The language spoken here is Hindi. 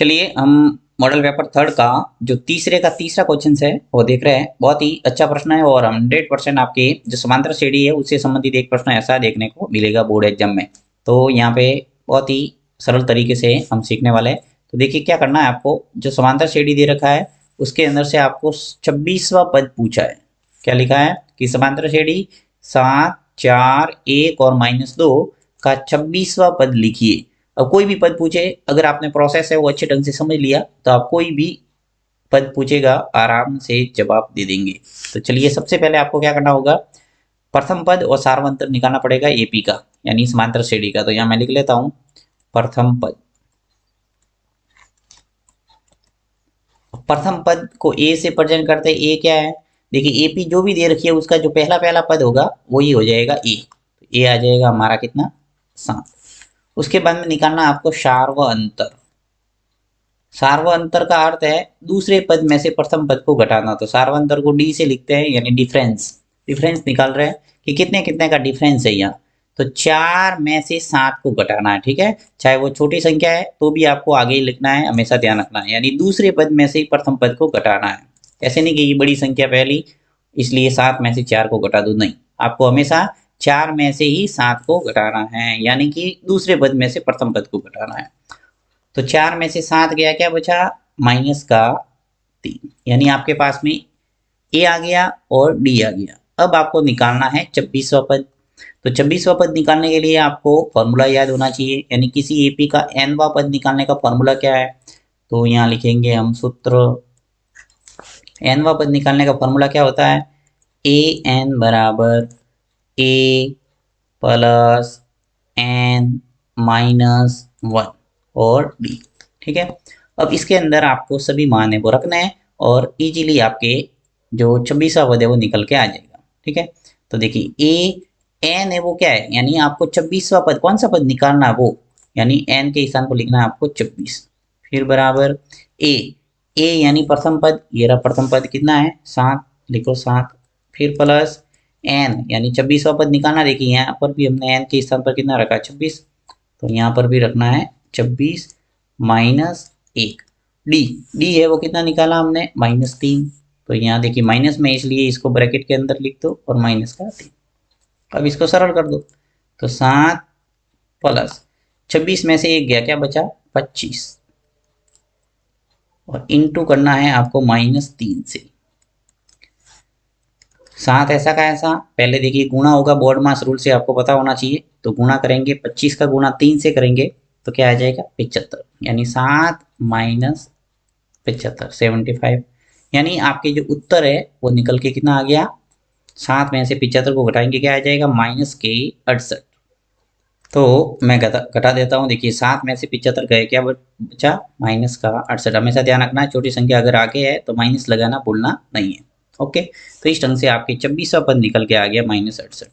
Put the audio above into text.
चलिए हम मॉडल पेपर थर्ड का जो तीसरे का तीसरा क्वेश्चन है वो देख रहे हैं। बहुत ही अच्छा प्रश्न है और 100% आपके जो समांतर श्रेणी है उससे संबंधित एक प्रश्न ऐसा देखने को मिलेगा बोर्ड एग्जाम में। तो यहाँ पे बहुत ही सरल तरीके से हम सीखने वाले हैं। तो देखिए क्या करना है आपको, जो समांतर श्रेणी दे रखा है उसके अंदर से आपको 26वां पद पूछा है। क्या लिखा है कि समांतर श्रेणी 7, 4, 1 और -2 का 26वां पद लिखिए। अब कोई भी पद पूछे, अगर आपने प्रोसेस है वो अच्छे ढंग से समझ लिया तो आप कोई भी पद पूछेगा आराम से जवाब दे देंगे। तो चलिए सबसे पहले आपको क्या करना होगा, प्रथम पद और सार्वंतर निकालना पड़ेगा एपी का, यानी समांतर श्रेणी का। तो यहाँ मैं लिख लेता हूं प्रथम पद। प्रथम पद को ए से प्रेजेंट करते, ए क्या है, देखिए एपी जो भी दे रखी है उसका जो पहला पहला पद होगा वही हो जाएगा ए। ए आ जाएगा हमारा कितना, 7। उसके बाद में निकालना आपको सार्व अंतर। सार्व अंतर का अर्थ है दूसरे पद में से प्रथम पद को घटाना। तो सार्व अंतर को डी से लिखते हैं, यानी डिफरेंस। डिफरेंस निकाल रहे हैं कि कितने कितने का डिफरेंस है यहाँ। तो 4 में से 7 को घटाना है, ठीक है। चाहे वो छोटी संख्या है तो भी आपको आगे ही लिखना है, हमेशा ध्यान रखना है, यानी दूसरे पद में से ही प्रथम पद को घटाना है। ऐसे नहीं कि ये बड़ी संख्या पहली इसलिए 7 में से 4 को घटा दो, नहीं, आपको हमेशा 4 में से ही 7 को घटाना है, यानी कि दूसरे पद में से प्रथम पद को घटाना है। तो 4 में से 7 गया, क्या बचा, -3, यानी आपके पास में ए आ गया और डी आ गया। अब आपको निकालना है 26वां पद। तो 26वां पद निकालने के लिए आपको फॉर्मूला याद होना चाहिए, यानी किसी एपी का nवां पद निकालने का फॉर्मूला क्या है। तो यहाँ लिखेंगे हम सूत्र, nवां पद निकालने का फॉर्मूला क्या होता है, an बराबर a प्लस n माइनस 1 और डी, ठीक है। अब इसके अंदर आपको सभी मान है वो रखना है और इजीली आपके जो 26वां पद है वो निकल के आ जाएगा, ठीक है। तो देखिए ए एन है वो क्या है, यानी आपको 26वां पद, कौन सा पद निकालना है वो, यानी एन के स्थान पर लिखना है आपको 26। फिर बराबर ए, ए यानी प्रथम पद, ये रहा प्रथम पद कितना है 7, लिखो 7। फिर प्लस एन यानी 26वां पद निकालना। देखिए यहाँ पर भी हमने एन के स्थान पर कितना रखा, 26, तो यहाँ पर भी रखना है 26 माइनस 1। डी, डी है वो कितना निकाला हमने, -3। तो यहाँ देखिए माइनस में इसलिए इसको ब्रैकेट के अंदर लिख दो और माइनस का 3। अब इसको सरल कर दो, तो 7 प्लस 26 में से 1 गया, क्या बचा, 25, और इनटू करना है आपको -3 से। 7 ऐसा का ऐसा, पहले देखिए गुणा होगा, बोर्ड मास रूल से आपको पता होना चाहिए। तो गुणा करेंगे, 25 का गुणा 3 से करेंगे तो क्या आ जाएगा, 75, यानी 7 माइनस 75, 75, यानी आपके जो उत्तर है वो निकल के कितना आ गया, 7 में से 75 को घटाएंगे क्या आ जाएगा, -68। तो मैं घटा देता हूँ, देखिए 7 में से 75 गए, क्या बचा, -68। हमेशा ध्यान रखना है छोटी संख्या अगर आगे है तो माइनस लगाना भूलना नहीं है। ओके, तो इस ढंग से आपके 26वां पद निकल के आ गया -68।